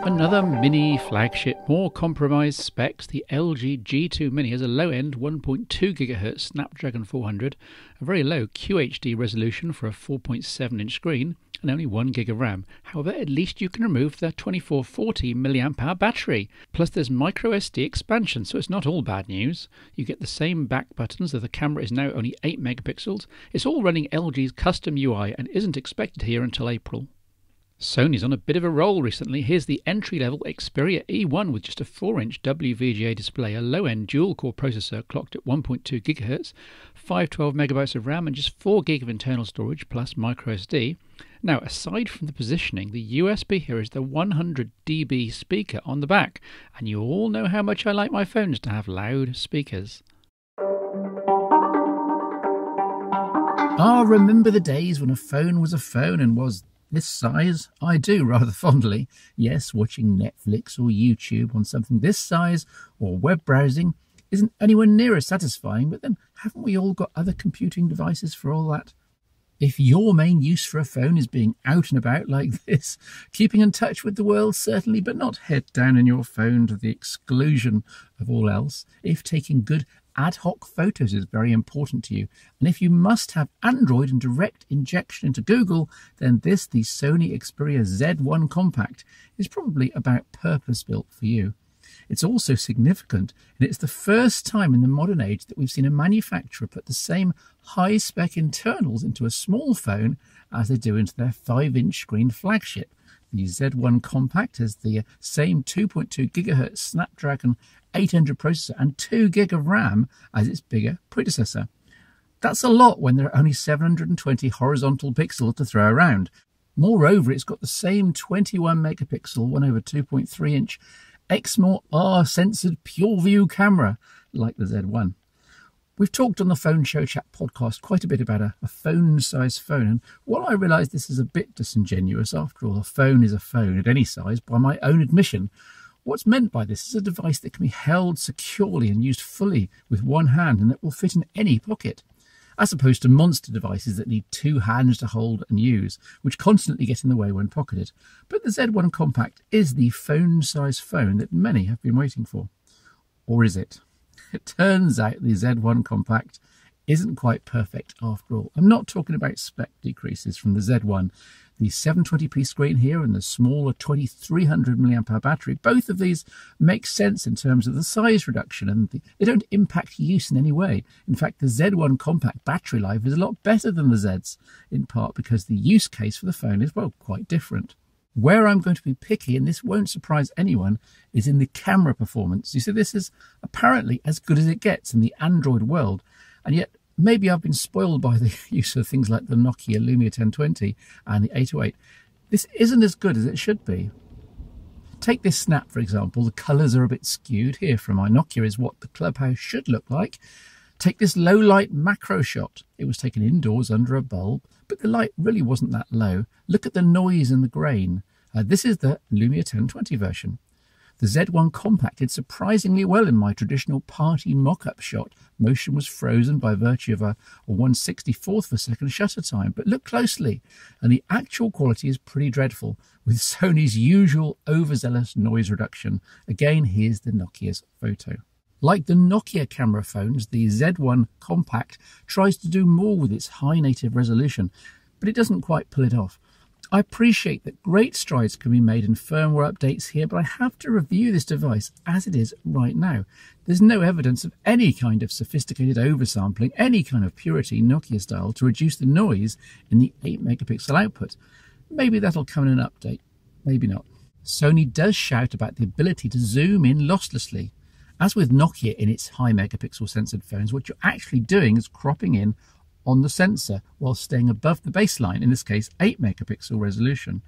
Another mini flagship, more compromised specs. The LG G2 Mini has a low-end 1.2 GHz Snapdragon 400, a very low QHD resolution for a 4.7-inch screen, and only 1 gig of RAM. However, at least you can remove the 2440 mAh battery. Plus there's micro SD expansion, so it's not all bad news. You get the same back buttons, though the camera is now only 8 megapixels. It's all running LG's custom UI and isn't expected here until April. Sony's on a bit of a roll recently. Here's the entry-level Xperia E1 with just a 4-inch WVGA display, a low-end dual-core processor clocked at 1.2 GHz, 512MB of RAM and just 4 gig of internal storage plus microSD. Now, aside from the positioning, the USB here is the 100 dB speaker on the back, and you all know how much I like my phones to have loud speakers. Remember the days when a phone was a phone and was this size? I do, rather fondly. Yes, watching Netflix or YouTube on something this size or web browsing isn't anywhere near as satisfying, but then haven't we all got other computing devices for all that? If your main use for a phone is being out and about like this, keeping in touch with the world certainly, but not head down in your phone to the exclusion of all else. If taking good ad hoc photos is very important to you, and if you must have Android and direct injection into Google, then the Sony Xperia Z1 Compact is probably about purpose-built for you. It's also significant, and it's the first time in the modern age that we've seen a manufacturer put the same high-spec internals into a small phone as they do into their 5-inch screen flagship. The Z1 Compact has the same 2.2 GHz Snapdragon 800 processor and 2 gig of RAM as its bigger predecessor. That's a lot when there are only 720 horizontal pixels to throw around. Moreover, it's got the same 21 megapixel 1/2.3-inch Exmor R censored pure view camera like the Z1. We've talked on the Phone Show Chat podcast quite a bit about a phone-sized phone, and while I realise this is a bit disingenuous, after all, a phone is a phone at any size by my own admission, what's meant by this is a device that can be held securely and used fully with one hand and that will fit in any pocket, as opposed to monster devices that need 2 hands to hold and use, which constantly get in the way when pocketed. But the Z1 Compact is the phone-sized phone that many have been waiting for. Or is it? It turns out the Z1 Compact isn't quite perfect after all. I'm not talking about spec decreases from the Z1. The 720p screen here and the smaller 2300 mAh battery, both of these make sense in terms of the size reduction, and they don't impact use in any way. In fact, the Z1 Compact battery life is a lot better than the Z's, in part because the use case for the phone is, well, quite different. Where I'm going to be picky, and this won't surprise anyone, is in the camera performance. You see, this is apparently as good as it gets in the Android world, and yet maybe I've been spoiled by the use of things like the Nokia Lumia 1020 and the 808. This isn't as good as it should be. Take this snap, for example. The colours are a bit skewed. Here from my Nokia is what the Clubhouse should look like. Take this low light macro shot. It was taken indoors under a bulb, but the light really wasn't that low. Look at the noise and the grain. This is the Lumia 1020 version. The Z1 Compact did surprisingly well in my traditional party mock-up shot. Motion was frozen by virtue of a 1/64th of a second shutter time, but look closely, and the actual quality is pretty dreadful, with Sony's usual overzealous noise reduction. Again, here's the Nokia's photo. Like the Nokia camera phones, the Z1 Compact tries to do more with its high native resolution, but it doesn't quite pull it off. I appreciate that great strides can be made in firmware updates here, but I have to review this device as it is right now. There's no evidence of any kind of sophisticated oversampling, any kind of purity Nokia style to reduce the noise in the 8 megapixel output. Maybe that'll come in an update, maybe not. Sony does shout about the ability to zoom in losslessly. As with Nokia in its high megapixel censored phones, what you're actually doing is cropping in on the sensor while staying above the baseline, in this case 8 megapixel resolution.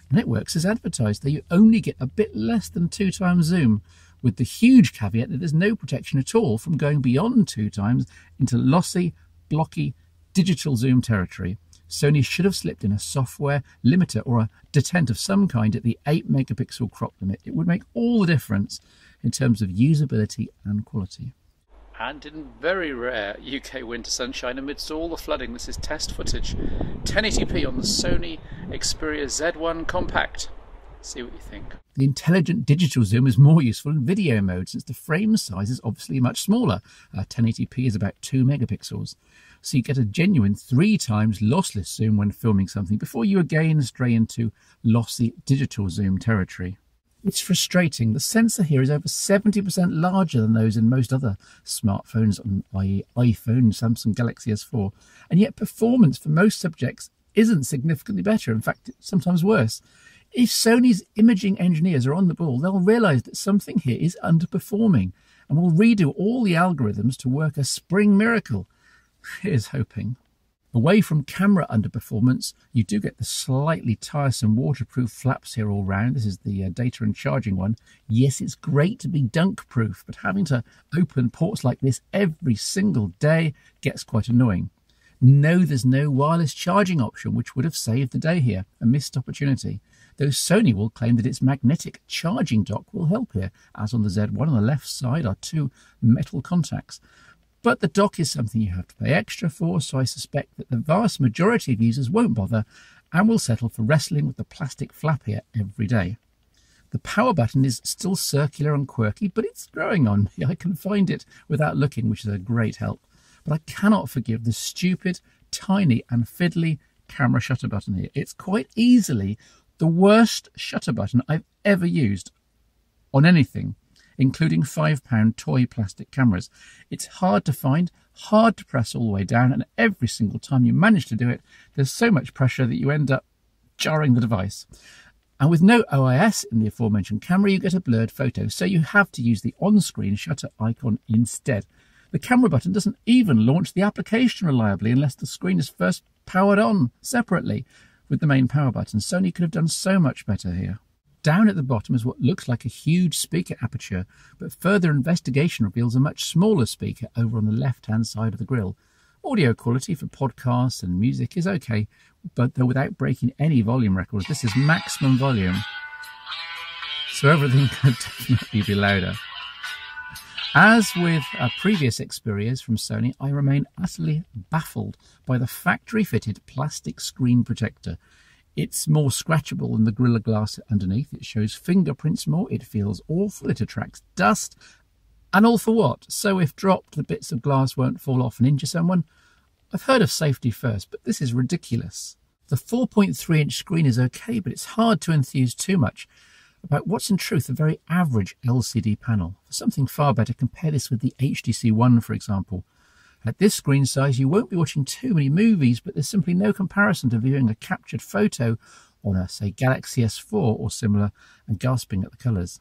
And it works as advertised, though you only get a bit less than 2 times zoom, with the huge caveat that there's no protection at all from going beyond 2 times into lossy, blocky, digital zoom territory. Sony should have slipped in a software limiter or a detent of some kind at the 8 megapixel crop limit. It would make all the difference in terms of usability and quality. And in very rare UK winter sunshine amidst all the flooding, this is test footage 1080p on the Sony Xperia Z1 Compact. See what you think. The intelligent digital zoom is more useful in video mode since the frame size is obviously much smaller. 1080p is about 2 megapixels. So you get a genuine 3 times lossless zoom when filming something before you again stray into lossy digital zoom territory. It's frustrating. The sensor here is over 70% larger than those in most other smartphones, i.e. iPhone, Samsung Galaxy S4, and yet performance for most subjects isn't significantly better. In fact, it's sometimes worse. If Sony's imaging engineers are on the ball, they'll realise that something here is underperforming and will redo all the algorithms to work a spring miracle. Here's hoping. Away from camera underperformance, you do get the slightly tiresome waterproof flaps here all round. This is the data and charging one. Yes, it's great to be dunk-proof, but having to open ports like this every single day gets quite annoying. No, there's no wireless charging option, which would have saved the day here. A missed opportunity. Though Sony will claim that its magnetic charging dock will help here, as on the Z1 on the left side are 2 metal contacts. But the dock is something you have to pay extra for, so I suspect that the vast majority of users won't bother and will settle for wrestling with the plastic flap here every day. The power button is still circular and quirky, but it's growing on me. I can find it without looking, which is a great help. But I cannot forgive the stupid, tiny and fiddly camera shutter button here. It's quite easily the worst shutter button I've ever used on anything, including £5 toy plastic cameras. It's hard to find, hard to press all the way down, and every single time you manage to do it, there's so much pressure that you end up jarring the device. And with no OIS in the aforementioned camera, you get a blurred photo, so you have to use the on-screen shutter icon instead. The camera button doesn't even launch the application reliably unless the screen is first powered on separately with the main power button. Sony could have done so much better here. Down at the bottom is what looks like a huge speaker aperture, but further investigation reveals a much smaller speaker over on the left-hand side of the grille. Audio quality for podcasts and music is okay, but though without breaking any volume records, this is maximum volume, so everything could definitely be louder. As with previous Xperias from Sony, I remain utterly baffled by the factory-fitted plastic screen protector. It's more scratchable than the Gorilla Glass underneath. It shows fingerprints more. It feels awful. It attracts dust. And all for what? So if dropped, the bits of glass won't fall off and injure someone? I've heard of safety first, but this is ridiculous. The 4.3-inch screen is okay, but it's hard to enthuse too much about what's in truth a very average LCD panel. For something far better, compare this with the HTC One, for example. At this screen size, you won't be watching too many movies, but there's simply no comparison to viewing a captured photo on a, say, Galaxy S4 or similar and gasping at the colours.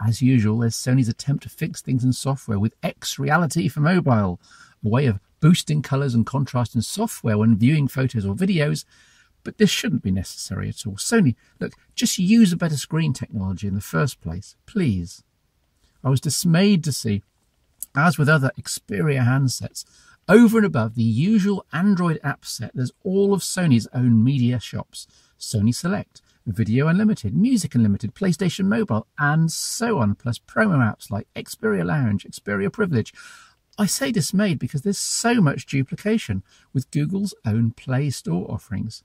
As usual, there's Sony's attempt to fix things in software with X-Reality for mobile, a way of boosting colours and contrast in software when viewing photos or videos, but this shouldn't be necessary at all. Sony, look, just use a better screen technology in the first place, please. I was dismayed to see, as with other Xperia handsets, over and above the usual Android app set, there's all of Sony's own media shops. Sony Select, Video Unlimited, Music Unlimited, PlayStation Mobile, and so on, plus promo apps like Xperia Lounge, Xperia Privilege. I say dismayed because there's so much duplication with Google's own Play Store offerings.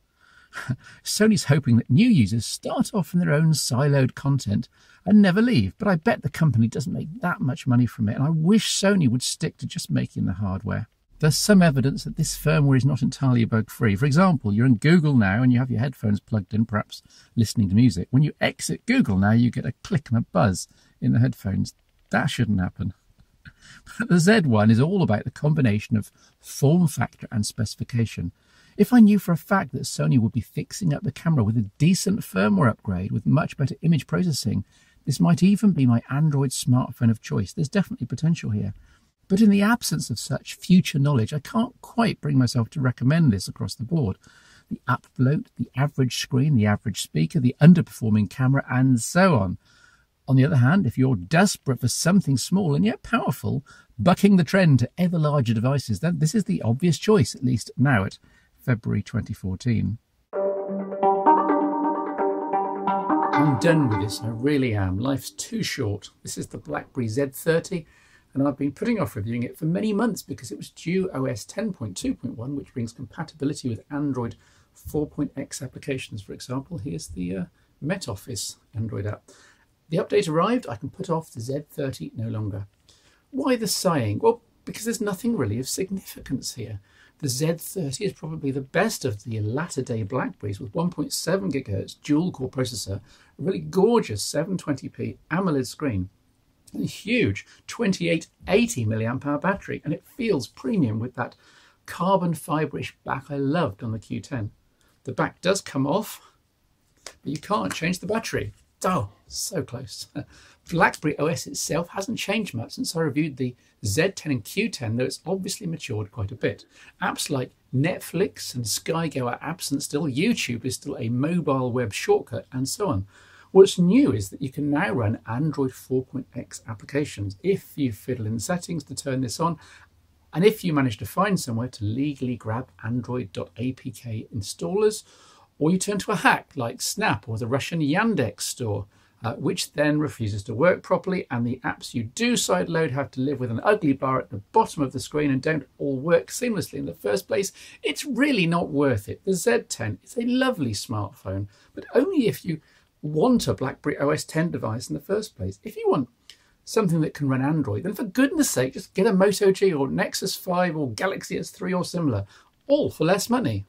Sony's hoping that new users start off in their own siloed content and never leave, but I bet the company doesn't make that much money from it, and I wish Sony would stick to just making the hardware. There's some evidence that this firmware is not entirely bug-free. For example, you're in Google now and you have your headphones plugged in, perhaps listening to music. When you exit Google now, you get a click and a buzz in the headphones. That shouldn't happen. But the Z1 is all about the combination of form factor and specification. If I knew for a fact that Sony would be fixing up the camera with a decent firmware upgrade with much better image processing, this might even be my Android smartphone of choice. There's definitely potential here. But in the absence of such future knowledge, I can't quite bring myself to recommend this across the board. The app bloat, the average screen, the average speaker, the underperforming camera, and so on. On the other hand, if you're desperate for something small and yet powerful, bucking the trend to ever larger devices, then this is the obvious choice, at least now at February 2014. I'm done with this, I really am. Life's too short. This is the Blackberry Z30, and I've been putting off reviewing it for many months because it was due OS 10.2.1, which brings compatibility with Android 4.x applications, for example. Here's the Met Office Android app. The update arrived. I can put off the Z30 no longer. Why the sighing? Well, because there's nothing really of significance here. The Z30 is probably the best of the latter-day Blackberries with 1.7 GHz dual-core processor, a really gorgeous 720p AMOLED screen, and a huge 2880 mAh battery, and it feels premium with that carbon fibre-ish back I loved on the Q10. The back does come off, but you can't change the battery. Oh, so close. Blackberry OS itself hasn't changed much since I reviewed the Z10 and Q10, though it's obviously matured quite a bit. Apps like Netflix and Sky Go are absent still, YouTube is still a mobile web shortcut, and so on. What's new is that you can now run Android 4.x applications if you fiddle in the settings to turn this on, and if you manage to find somewhere to legally grab Android.apk installers, or you turn to a hack like Snap or the Russian Yandex store, which then refuses to work properly, and the apps you do sideload have to live with an ugly bar at the bottom of the screen and don't all work seamlessly in the first place. It's really not worth it. The Z10 is a lovely smartphone, but only if you want a Blackberry OS 10 device in the first place. If you want something that can run Android, then for goodness sake, just get a Moto G or Nexus 5 or Galaxy S3 or similar, all for less money.